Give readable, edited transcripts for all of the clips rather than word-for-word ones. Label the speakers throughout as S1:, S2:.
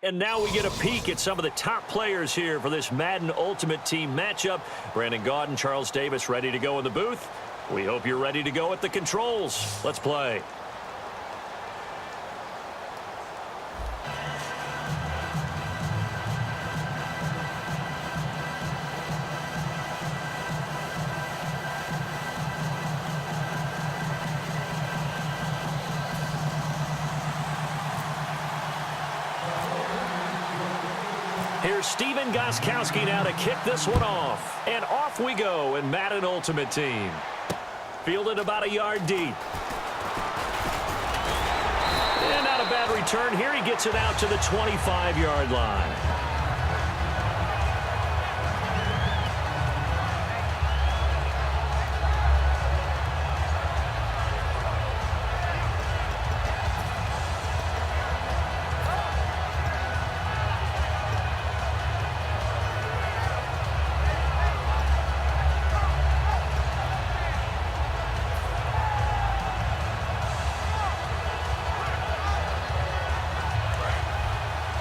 S1: And now we get a peek at some of the top players here for this Madden Ultimate Team matchup. Brandon Gaudin, Charles Davis ready to go in the booth. We hope you're ready to go at the controls. Let's play. Here's Steven Gostkowski now to kick this one off. And off we go in Madden Ultimate Team. Fielded about a yard deep. And not a bad return here. He gets it out to the 25-yard line.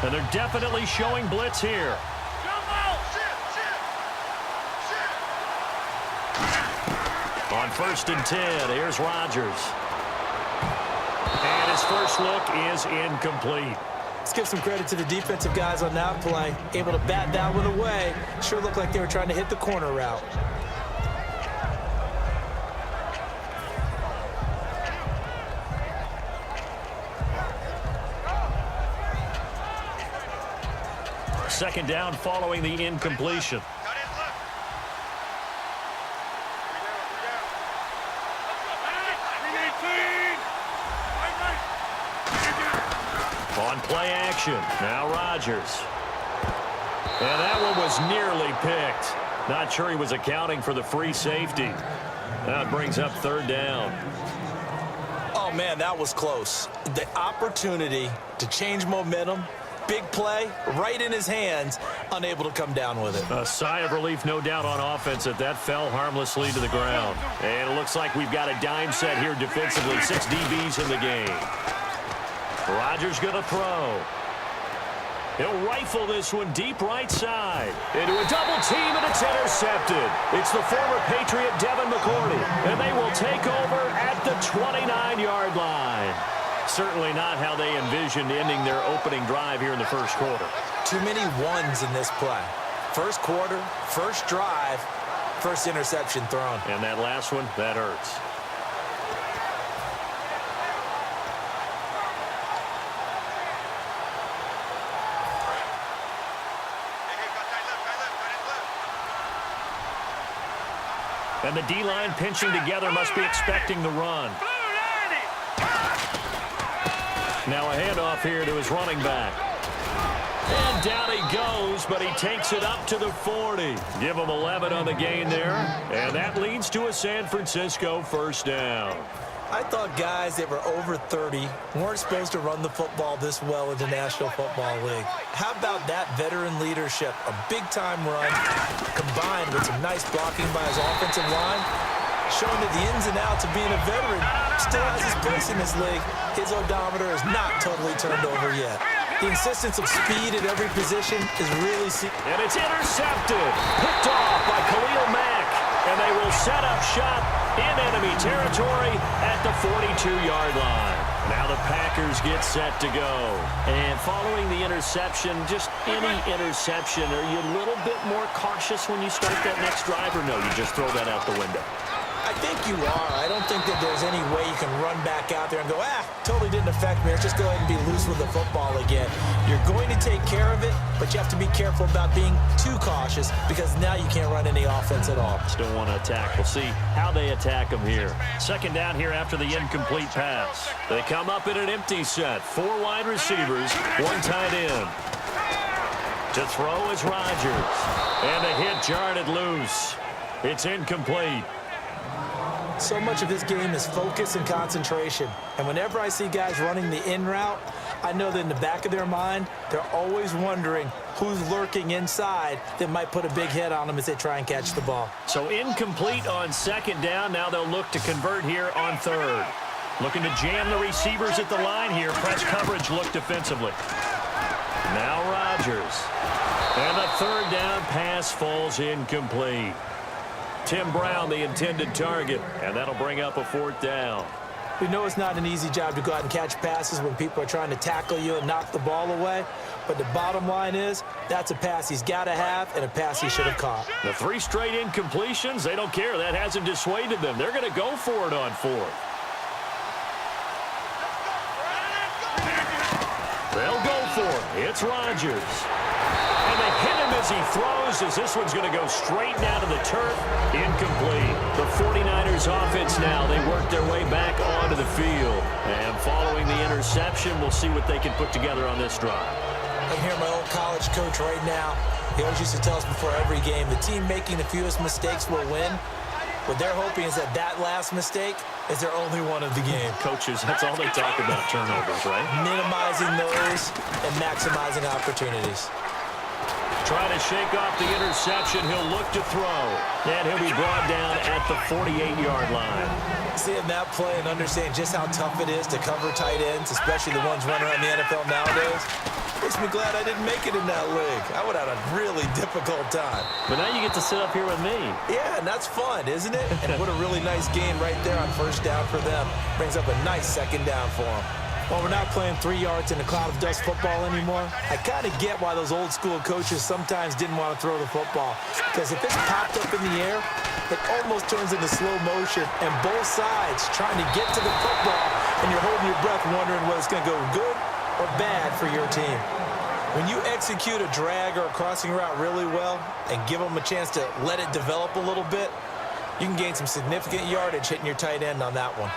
S1: And they're definitely showing blitz here. On 1st and 10, here's Rodgers. And his first look is incomplete.
S2: Let's give some credit to the defensive guys on that play. Able to bat that one away. Sure looked like they were trying to hit the corner route.
S1: Second down following the incompletion. On play action, now Rodgers. And that one was nearly picked. Not sure he was accounting for the free safety. That brings up 3rd down.
S2: Oh, man, that was close. The opportunity to change momentum. Big play, right in his hands, unable to come down with it.
S1: A sigh of relief, no doubt, on offense that fell harmlessly to the ground. And it looks like we've got a dime set here defensively. 6 DBs in the game. Rodgers going to throw. He'll rifle this one deep right side. Into a double team, and it's intercepted. It's the former Patriot Devin McCourty, and they will take over at the 29-yard line. Certainly not how they envisioned ending their opening drive here in the first quarter.
S2: Too many ones in this play. First quarter, first drive, first interception thrown.
S1: And that last one, that hurts. And the D-line pinching together must be expecting the run. Now a handoff here to his running back. And down he goes, but he takes it up to the 40. Give him 11 on the gain there. And that leads to a San Francisco first down.
S2: I thought guys that were over 30 weren't supposed to run the football this well in the National Football League. How about that veteran leadership? A big-time run combined with some nice blocking by his offensive line, showing that the ins and outs of being a veteran still has his place in this league. His odometer is not totally turned over yet. The insistence of speed at every position is really...
S1: And it's intercepted. Picked off by Khalil Mack. And they will set up shop in enemy territory at the 42-yard line. Now the Packers get set to go. And following the interception, just any interception, are you a little bit more cautious when you start that next drive, or no, you just throw that out the window?
S2: I think you are. I don't think that there's any way you can run back out there and go, totally didn't affect me. Let's just go ahead and be loose with the football again. You're going to take care of it, but you have to be careful about being too cautious because now you can't run any offense at all.
S1: Still want to attack. We'll see how they attack them here. Second down here after the incomplete pass. They come up in an empty set. 4 wide receivers, 1 tight end. To throw is Rodgers. And the hit jarred it loose. It's incomplete.
S2: So much of this game is focus and concentration. And whenever I see guys running the in route, I know that in the back of their mind, they're always wondering who's lurking inside that might put a big hit on them as they try and catch the ball.
S1: So incomplete on second down. Now they'll look to convert here on third. Looking to jam the receivers at the line here. Press coverage look defensively. Now Rogers. And the third down pass falls incomplete. Tim Brown, the intended target, and that'll bring up a fourth down.
S2: We know it's not an easy job to go out and catch passes when people are trying to tackle you and knock the ball away. But the bottom line is, that's a pass he's got to have and a pass he should have caught.
S1: The 3 straight incompletions, they don't care. That hasn't dissuaded them. They're going to go for it on fourth. They'll go for it. It's Rogers. And they hit him as he throws, as this one's going to go straight down to the turf. Incomplete. The 49ers offense now, they work their way back onto the field. And following the interception, we'll see what they can put together on this drive.
S2: I'm hearing my old college coach right now. He always used to tell us before every game, the team making the fewest mistakes will win. What they're hoping is that that last mistake is their only one of the game.
S1: Coaches, that's all they talk about, turnovers, right?
S2: Minimizing those and maximizing opportunities.
S1: Trying to shake off the interception. He'll look to throw. And he'll be brought down at the 48-yard line.
S2: Seeing that play and understanding just how tough it is to cover tight ends, especially the ones running around the NFL nowadays, makes me glad I didn't make it in that league. I would have had a really difficult time.
S1: But now you get to sit up here with me.
S2: Yeah, and that's fun, isn't it? And what a really nice game right there on first down for them. Brings up a nice second down for them. Well, we're not playing 3 yards in a cloud of dust football anymore. I kind of get why those old school coaches sometimes didn't want to throw the football. Because if it's popped up in the air, it almost turns into slow motion. And both sides trying to get to the football, and you're holding your breath wondering whether it's going to go good or bad for your team. When you execute a drag or a crossing route really well and give them a chance to let it develop a little bit, you can gain some significant yardage hitting your tight end on that one.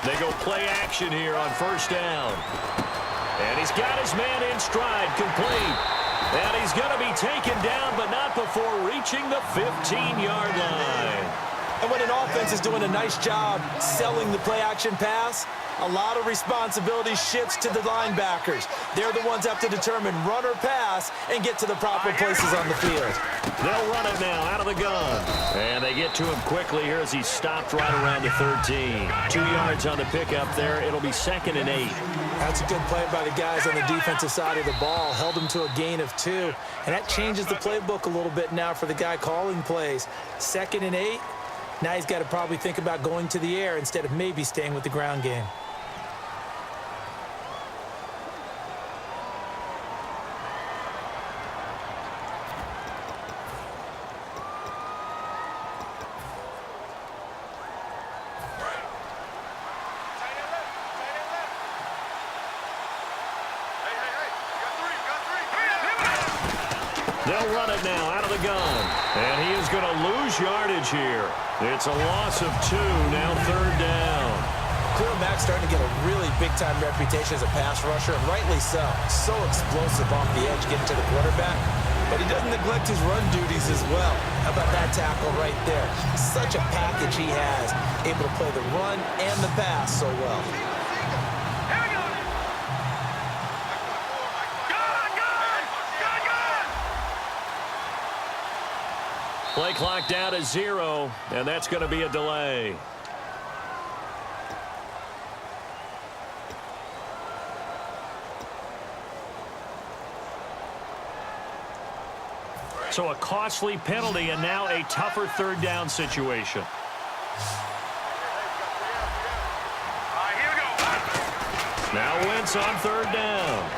S1: They go play action here on first down. And he's got his man in stride, complete. And he's going to be taken down, but not before reaching the 15-yard line.
S2: And when an offense is doing a nice job selling the play-action pass, a lot of responsibility shifts to the linebackers. They're the ones that have to determine run or pass and get to the proper places on the field.
S1: They'll run it now out of the gun. And they get to him quickly here as he stopped right around the 13. 2 yards on the pickup there. It'll be 2nd and 8.
S2: That's a good play by the guys on the defensive side of the ball. Held him to a gain of 2. And that changes the playbook a little bit now for the guy calling plays. 2nd and 8. Now he's got to probably think about going to the air instead of maybe staying with the ground game.
S1: They'll run it now out of the gun. And he is going to lose yardage here. It's a loss of 2, now 3rd down.
S2: Khalil Mack's starting to get a really big-time reputation as a pass rusher, and rightly so. So explosive off the edge getting to the quarterback. But he doesn't neglect his run duties as well. How about that tackle right there? Such a package he has, able to play the run and the pass so well.
S1: Play clock down to 0, and that's going to be a delay. So a costly penalty and now a tougher 3rd down situation. Now Wentz on 3rd down.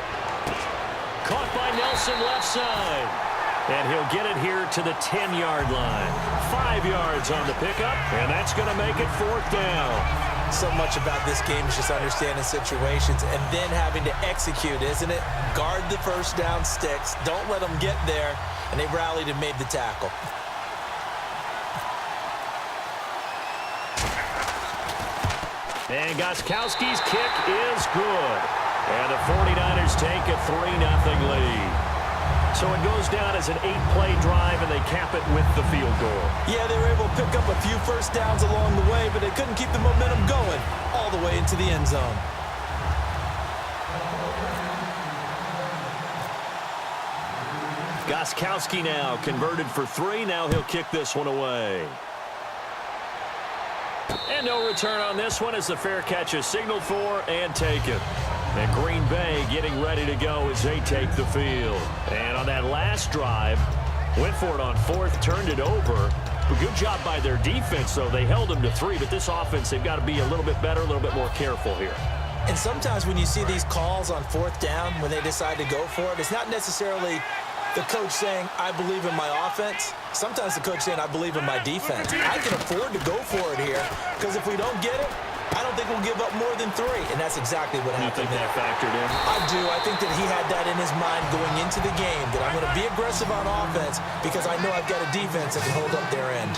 S1: Caught by Nelson left side. And he'll get it here to the 10-yard line. 5 yards on the pickup, and that's going to make it 4th down.
S2: So much about this game is just understanding situations and then having to execute, isn't it? Guard the first down sticks. Don't let them get there. And they rallied and made the tackle.
S1: And Gostkowski's kick is good. And the 49ers take a 3-0 lead. So it goes down as an 8-play drive, and they cap it with the field goal.
S2: Yeah, they were able to pick up a few first downs along the way, but they couldn't keep the momentum going all the way into the end zone.
S1: Gostkowski now converted for 3. Now he'll kick this one away. And no return on this one as the fair catch is signaled for and taken. And Green Bay getting ready to go as they take the field. And on that last drive, went for it on fourth, turned it over. But good job by their defense, though. They held them to 3, but this offense, they've got to be a little bit better, a little bit more careful here.
S2: And sometimes when you see these calls on fourth down, when they decide to go for it, it's not necessarily the coach saying, I believe in my offense. Sometimes the coach saying, I believe in my defense. I can afford to go for it here because if we don't get it, I don't think we'll give up more than 3. And that's exactly what happened there.
S1: You think that factored in?
S2: I do. I think that he had that in his mind going into the game, that I'm going to be aggressive on offense because I know I've got a defense that can hold up their end.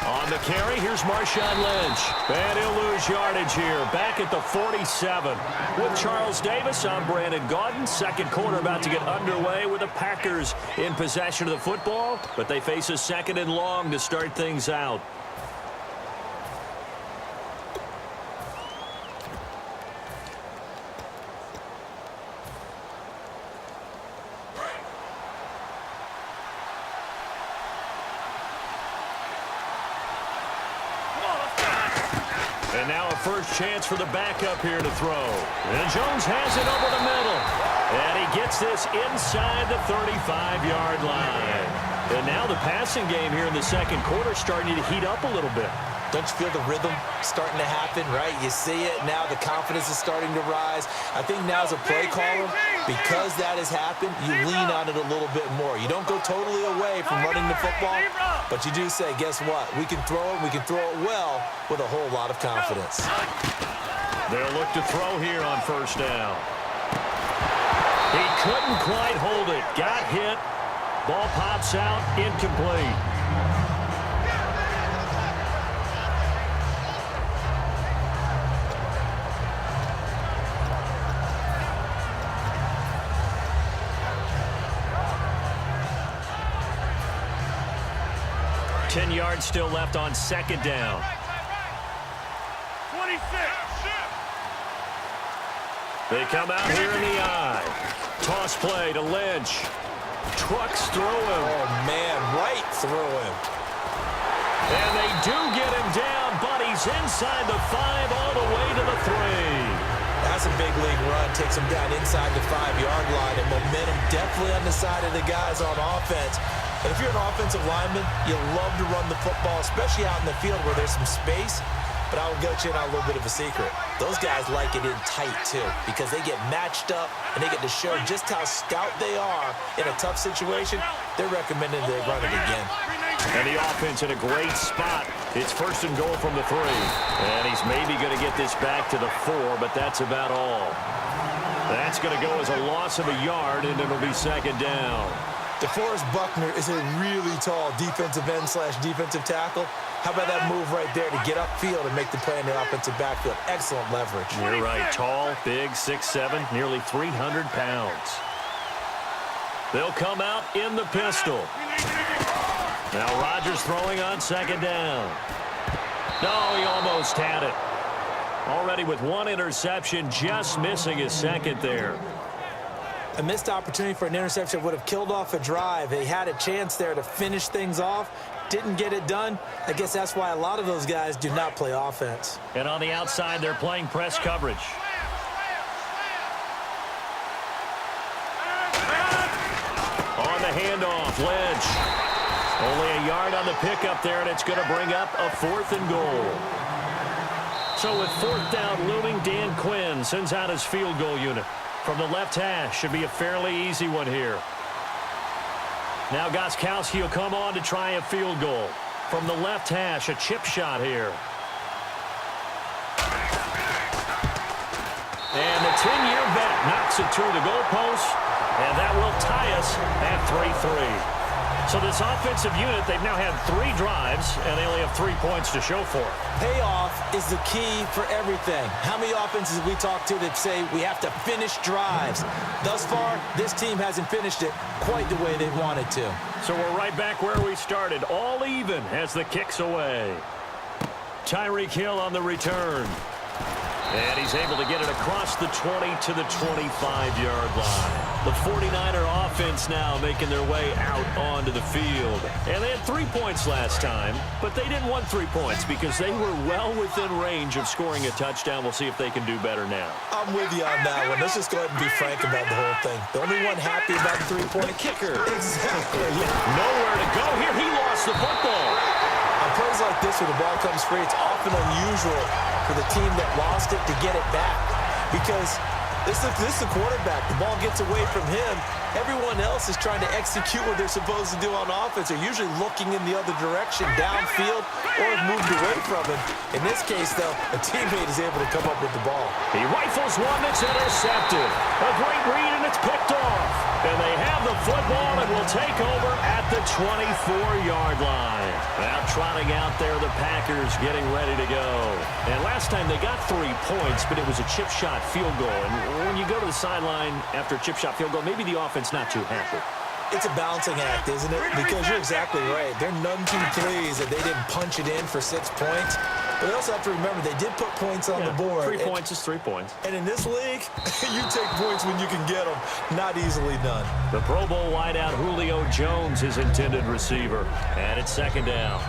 S1: On the carry, here's Marshawn Lynch. And he'll lose yardage here. Back at the 47. With Charles Davis, I'm Brandon Gaudin. Second quarter about to get underway with the Packers in possession of the football. But they face a second and long to start things out. And now a first chance for the backup here to throw. And Jones has it over the middle. And he gets this inside the 35-yard line. And now the passing game here in the second quarter starting to heat up a little bit.
S2: Don't you feel the rhythm starting to happen, right? You see it now. The confidence is starting to rise. I think now as a play caller, because that has happened, you lean on it a little bit more. You don't go totally away from running the football, but you do say, guess what? We can throw it. We can throw it well with a whole lot of confidence.
S1: They'll look to throw here on first down. He couldn't quite hold it. Got hit. Ball pops out. Incomplete. Ten yards still left on second down.
S3: 26.
S1: They come out here in the eye. Toss play to Lynch. Trucks through him.
S2: Oh, man, right through him.
S1: And they do get him down, but he's inside the 5 all the way to the 3.
S2: That's a big league run. Takes him down inside the 5-yard line. And momentum definitely on the side of the guys on offense. And if you're an offensive lineman, you love to run the football, especially out in the field where there's some space. But I will get you in on a little bit of a secret. Those guys like it in tight, too, because they get matched up and they get to show just how stout they are in a tough situation. They're recommending they run it again.
S1: And the offense in a great spot. It's first and goal from the 3. And he's maybe going to get this back to the 4, but that's about all. That's going to go as a loss of a yard, and it'll be second down.
S2: DeForest Buckner is a really tall defensive end / defensive tackle. How about that move right there to get upfield and make the play in the offensive backfield? Excellent leverage.
S1: You're right. Tall, big, 6'7", nearly 300 pounds. They'll come out in the pistol. Now Rodgers throwing on second down. No, he almost had it. Already with 1 interception, just missing his second there.
S2: A missed opportunity for an interception would have killed off a drive. They had a chance there to finish things off. Didn't get it done. I guess that's why a lot of those guys do not play offense.
S1: And on the outside, they're playing press coverage. On the handoff, Lynch. Only a yard on the pickup there, and it's going to bring up a 4th and goal. So with 4th down looming, Dan Quinn sends out his field goal unit. From the left hash, should be a fairly easy one here. Now Gostkowski will come on to try a field goal. From the left hash, a chip shot here. And the 10-year vet knocks it through the goalpost, and that will tie us at 3-3. So this offensive unit, they've now had 3 drives, and they only have 3 points to show for it.
S2: Payoff is the key for everything. How many offenses have we talked to that say we have to finish drives? Thus far, this team hasn't finished it quite the way they wanted to.
S1: So we're right back where we started, all even as the kick's away. Tyreek Hill on the return. And he's able to get it across the 20 to the 25-yard line. The 49er offense now making their way out onto the field. And they had 3 points last time, but they didn't want 3 points because they were well within range of scoring a touchdown. We'll see if they can do better now.
S2: I'm with you on that one. Let's just go ahead and be frank about the whole thing. The only one happy about the three-point
S1: kicker.
S2: Exactly. Yeah.
S1: Nowhere to go here. He lost the football.
S2: On plays like this where the ball comes free, it's often unusual for the team that lost it to get it back because this is the quarterback. The ball gets away from him. Everyone else is trying to execute what they're supposed to do on offense. They're usually looking in the other direction, downfield, or have moved away from him. In this case, though, a teammate is able to come up with the ball.
S1: He rifles one that's intercepted. A great read, and it's picked off. And they have the football and will take over at the 24-yard line. Now trotting out there, the Packers getting ready to go. And last time they got 3 points, but it was a chip shot field goal. And when you go to the sideline after a chip shot field goal, maybe the offense not too happy.
S2: It's a balancing act, isn't it? Because you're exactly right. They're none too pleased that they didn't punch it in for 6 points. But they also have to remember they did put points on the board.
S1: 3 points is 3 points.
S2: And in this league, you take points when you can get them. Not easily done.
S1: The Pro Bowl wideout Julio Jones, his intended receiver. And it's second down.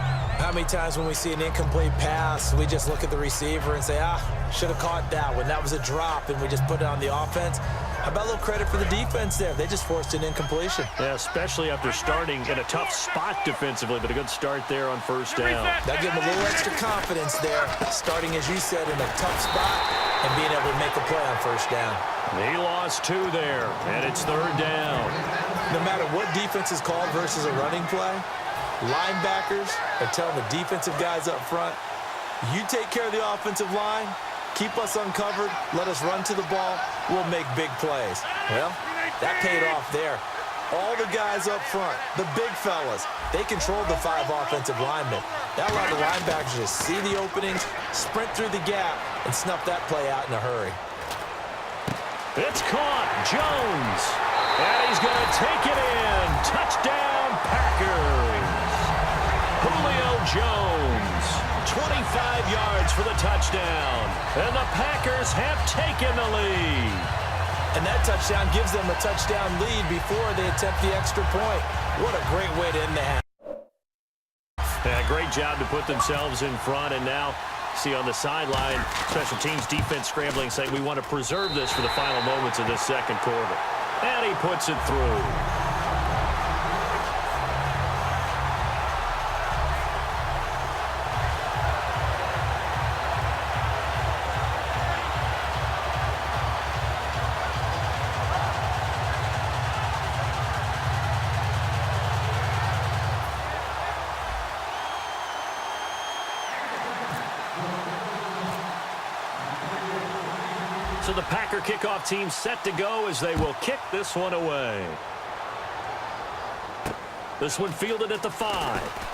S2: How many times when we see an incomplete pass, we just look at the receiver and say, should have caught that one. That was a drop, and we just put it on the offense. How about a little credit for the defense there? They just forced an incompletion.
S1: Yeah, especially after starting in a tough spot defensively, but a good start there on first down.
S2: That gave them a little extra confidence there, starting, as you said, in a tough spot and being able to make a play on first down.
S1: He lost 2 there, and it's third down.
S2: No matter what defense is called versus a running play, linebackers are telling the defensive guys up front, you take care of the offensive line, keep us uncovered, let us run to the ball, we'll make big plays. Well, that paid off there. All the guys up front, the big fellas, they controlled the 5 offensive linemen. That allowed the linebackers to see the openings, sprint through the gap, and snuff that play out in a hurry.
S1: It's caught. Jones. And he's going to take it in. Touchdown, Packers. Julio Jones. 25 yards for the touchdown. And the Packers have taken the lead.
S2: And that touchdown gives them a touchdown lead before they attempt the extra point. What a great way to end the half.
S1: Yeah, great job to put themselves in front. And now, see on the sideline, special teams defense scrambling, saying we want to preserve this for the final moments of this second quarter. And he puts it through. So the Packer kickoff team set to go as they will kick this one away. This one fielded at the 5.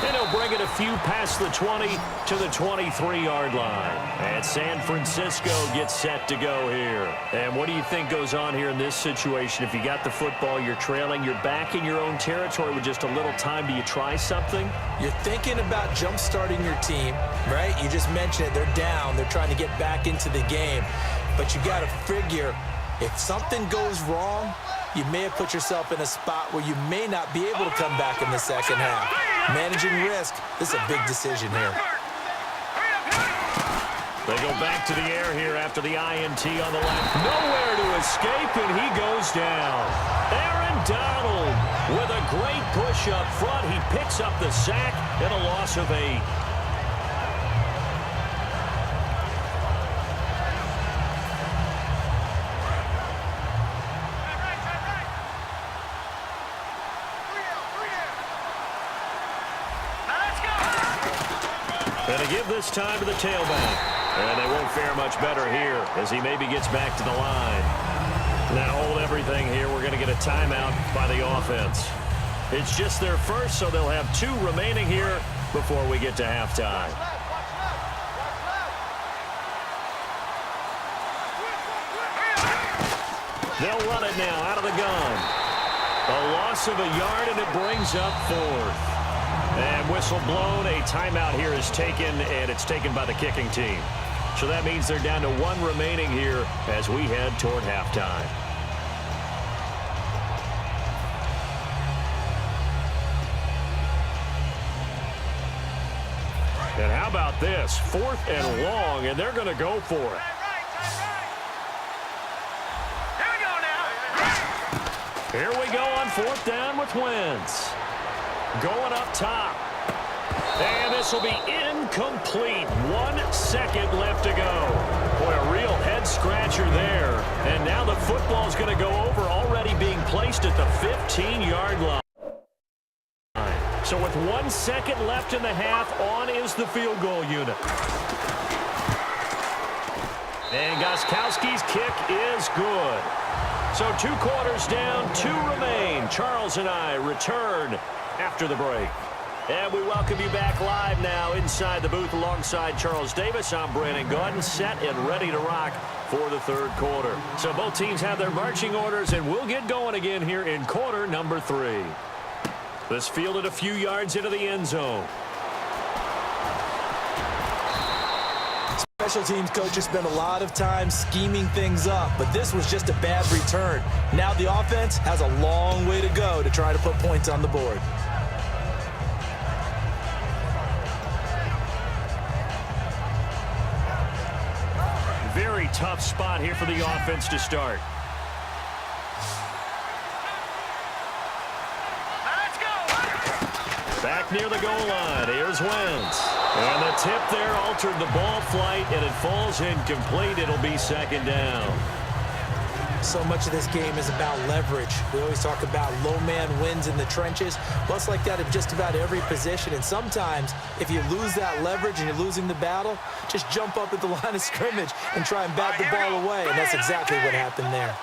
S1: And he'll bring it a few past the 20 to the 23-yard line. And San Francisco gets set to go here. And what do you think goes on here in this situation? If you got the football, you're trailing, you're back in your own territory with just a little time. Do you try something?
S2: You're thinking about jump-starting your team, right? You just mentioned it. They're down. They're trying to get back into the game. But you got to figure, if something goes wrong, you may have put yourself in a spot where you may not be able to come back in the second half. Managing risk, this is a big decision here.
S1: They go back to the air here after the INT on the left. Nowhere to escape, and he goes down. Aaron Donald with a great push up front. He picks up the sack and a loss of 8. And to give this time to the tailback. And they won't fare much better here as he maybe gets back to the line. Now hold everything here. We're going to get a timeout by the offense. It's just their first, so they'll have 2 remaining here before we get to halftime. They'll run it now out of the gun. A loss of a yard, and it brings up 4th. And whistle blown. A timeout here is taken, and it's taken by the kicking team. So that means they're down to 1 remaining here as we head toward halftime. And how about this? 4th and long, and they're going to go for it. Here we go on 4th down with Wentz. Going up top. And this will be incomplete. 1 second left to go. Boy, a real head-scratcher there. And now the football's going to go over, already being placed at the 15-yard line. So with 1 second left in the half, on is the field goal unit. And Gostkowski's kick is good. So 2 quarters down, 2 remain. Charles and I return after the break. And we welcome you back live now inside the booth alongside Charles Davis. I'm Brandon Gaudin, set and ready to rock for the 3rd quarter. So both teams have their marching orders, and we'll get going again here in quarter number 3. This fielded a few yards into the end zone.
S2: Special teams coaches spend a lot of time scheming things up, but this was just a bad return. Now the offense has a long way to go to try to put points on the board.
S1: Very tough spot here for the offense to start. Back near the goal line. Here's Wentz. And the tip there altered the ball flight, and it falls incomplete. It'll be 2nd down.
S2: So much of this game is about leverage. We always talk about low man wins in the trenches. Well, it's like that in just about every position. And sometimes, if you lose that leverage and you're losing the battle, just jump up at the line of scrimmage and try and bat the ball away. And that's exactly what happened there.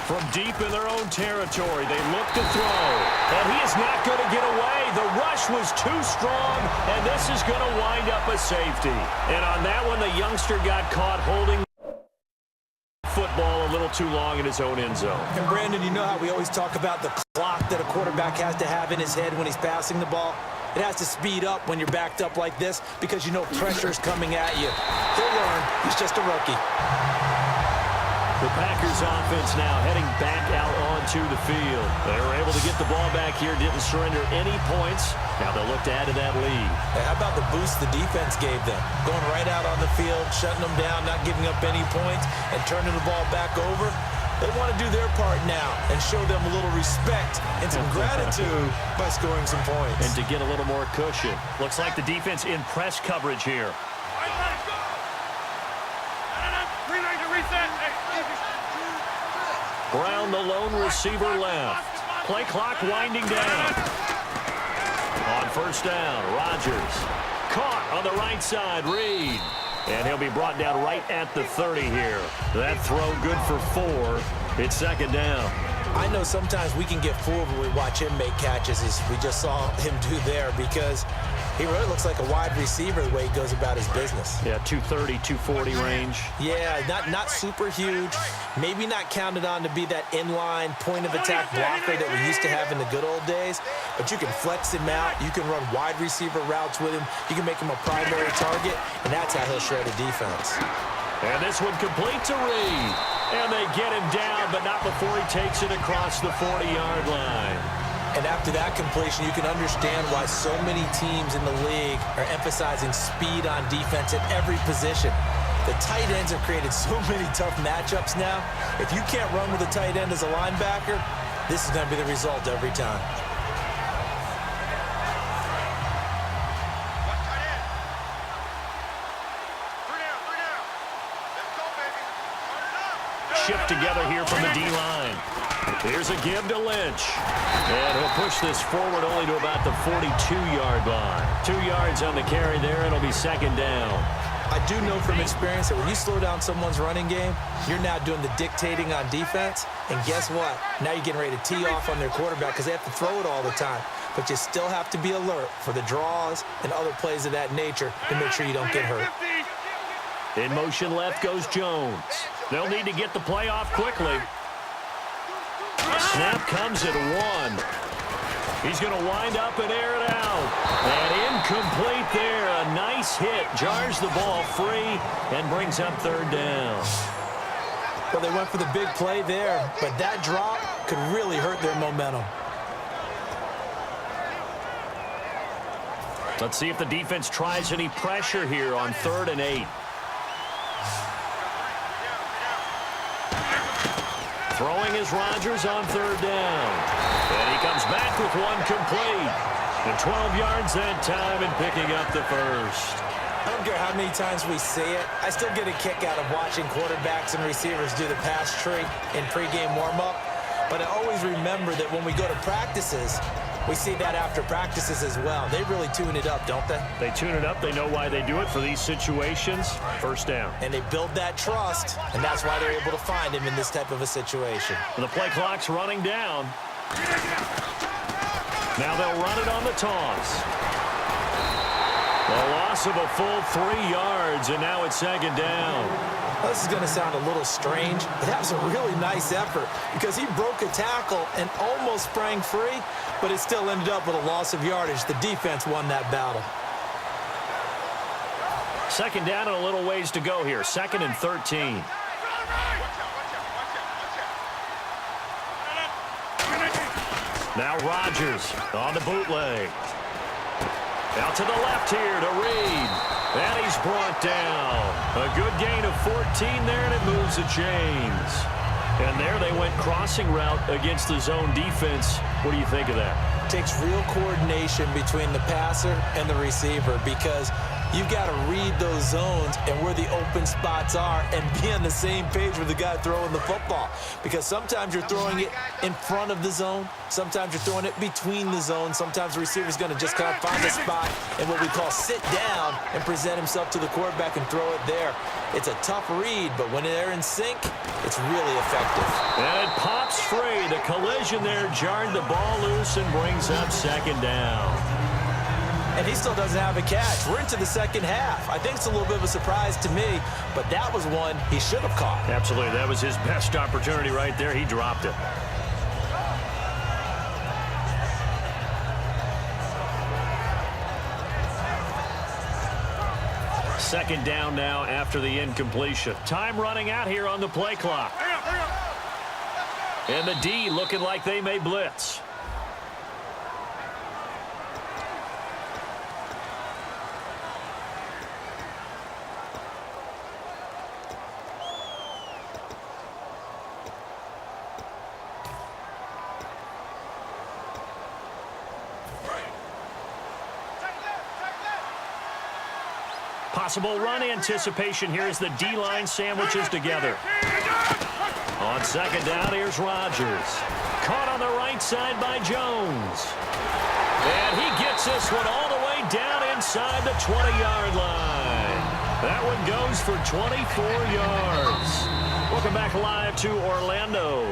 S1: From deep in their own territory, they look to throw. And he is not going to get away. The rush was too strong, and this is going to wind up a safety. And on that one, the youngster got caught holding football a little too long in his own end zone.
S2: And Brandon, you know how we always talk about the clock that a quarterback has to have in his head when he's passing the ball? It has to speed up when you're backed up like this because you know pressure's coming at you. He'll learn. He's just a rookie.
S1: The Packers offense now heading back out onto the field. They were able to get the ball back here, didn't surrender any points. Now they'll look to add to that lead.
S2: Hey, how about the boost the defense gave them? Going right out on the field, shutting them down, not giving up any points, and turning the ball back over. They want to do their part now and show them a little respect and some gratitude by scoring some points.
S1: And to get a little more cushion. Looks like the defense in press coverage here. Brown, the lone receiver, left. Play clock winding down. On 1st down, Rodgers. Caught on the right side, Reed. And he'll be brought down right at the 30 here. That throw good for 4. It's 2nd down.
S2: I know sometimes we can get fooled when we watch him make catches, as we just saw him do there, because he really looks like a wide receiver the way he goes about his business.
S1: Yeah, 230, 240 range.
S2: Yeah, not super huge. Maybe not counted on to be that inline point-of-attack blocker that we used to have in the good old days. But you can flex him out. You can run wide receiver routes with him. You can make him a primary target, and that's how he'll shred a defense.
S1: And this one complete to Reed. And they get him down, but not before he takes it across the 40-yard line.
S2: And after that completion, you can understand why so many teams in the league are emphasizing speed on defense at every position. The tight ends have created so many tough matchups now. If you can't run with a tight end as a linebacker, this is going to be the result every time.
S1: Shift together here from the D-line. Here's a give to Lynch. And he'll push this forward only to about the 42-yard line. 2 yards on the carry there. It'll be 2nd down.
S2: I do know from experience that when you slow down someone's running game, you're now doing the dictating on defense. And guess what? Now you're getting ready to tee off on their quarterback because they have to throw it all the time. But you still have to be alert for the draws and other plays of that nature to make sure you don't get hurt.
S1: In motion left goes Jones. They'll need to get the play off quickly. Snap comes at 1. He's going to wind up and air it out. And incomplete there. A nice hit. Jars the ball free and brings up third down.
S2: Well, they went for the big play there, but that drop could really hurt their momentum.
S1: Let's see if the defense tries any pressure here on 3rd and 8. Throwing is Rodgers on 3rd down. And he comes back with one complete. And 12 yards that time and picking up the first.
S2: I don't care how many times we see it. I still get a kick out of watching quarterbacks and receivers do the pass tree in pregame warm-up. But I always remember that when we go to practices, we see that after practices as well. They really tune it up, don't they?
S1: They tune it up. They know why they do it for these situations. First down.
S2: And they build that trust, and that's why they're able to find him in this type of a situation.
S1: The play clock's running down. Now they'll run it on the toss. A loss of a full 3 yards, and now it's 2nd down.
S2: Well, this is going to sound a little strange, but that was a really nice effort because he broke a tackle and almost sprang free, but it still ended up with a loss of yardage. The defense won that battle.
S1: 2nd down and a little ways to go here. 2nd and 13. Now Rodgers on the bootleg. Out to the left here to Reed. And he's brought down. A good gain of 14 there, and it moves the chains. And there they went crossing route against the zone defense. What do you think of that?
S2: It takes real coordination between the passer and the receiver because you've got to read those zones and where the open spots are and be on the same page with the guy throwing the football. Because sometimes you're throwing it in front of the zone. Sometimes you're throwing it between the zones. Sometimes the receiver's going to just kind of find a spot and what we call sit down and present himself to the quarterback and throw it there. It's a tough read, but when they're in sync, it's really effective.
S1: And it pops free. The collision there jarred the ball loose and brings up 2nd down.
S2: And he still doesn't have a catch. We're into the 2nd half. I think it's a little bit of a surprise to me, but that was one he should have caught.
S1: Absolutely. That was his best opportunity right there. He dropped it. Second down now after the incompletion. Time running out here on the play clock. And the D looking like they may blitz. Possible run anticipation here as the D-line sandwiches together. On 2nd down, here's Rodgers. Caught on the right side by Jones. And he gets this one all the way down inside the 20-yard line. That one goes for 24 yards. Welcome back live to Orlando.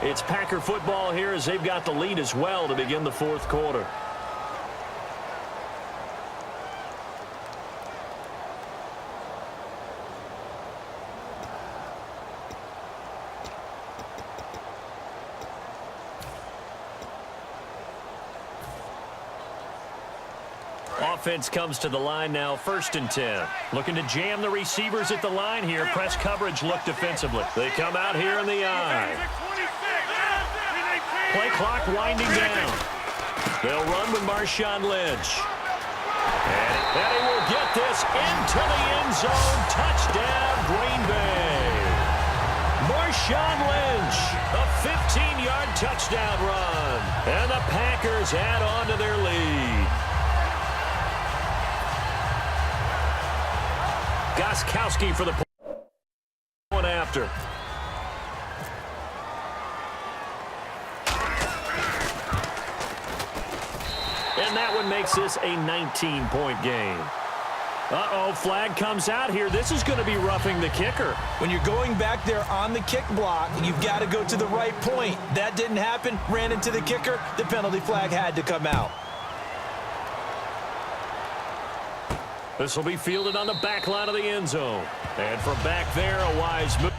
S1: It's Packer football here as they've got the lead as well to begin the 4th quarter. Offense comes to the line now, 1st and 10. Looking to jam the receivers at the line here. Press coverage look defensively. They come out here in the eye. Play clock winding down. They'll run with Marshawn Lynch. And he will get this into the end zone. Touchdown, Green Bay. Marshawn Lynch, a 15-yard touchdown run. And the Packers add on to their lead. Gostkowski for the point after. And that one makes this a 19-point game. Uh-oh, flag comes out here. This is going to be roughing the kicker.
S2: When you're going back there on the kick block, you've got to go to the right point. That didn't happen. Ran into the kicker. The penalty flag had to come out.
S1: This will be fielded on the back line of the end zone. And from back there, a wise move.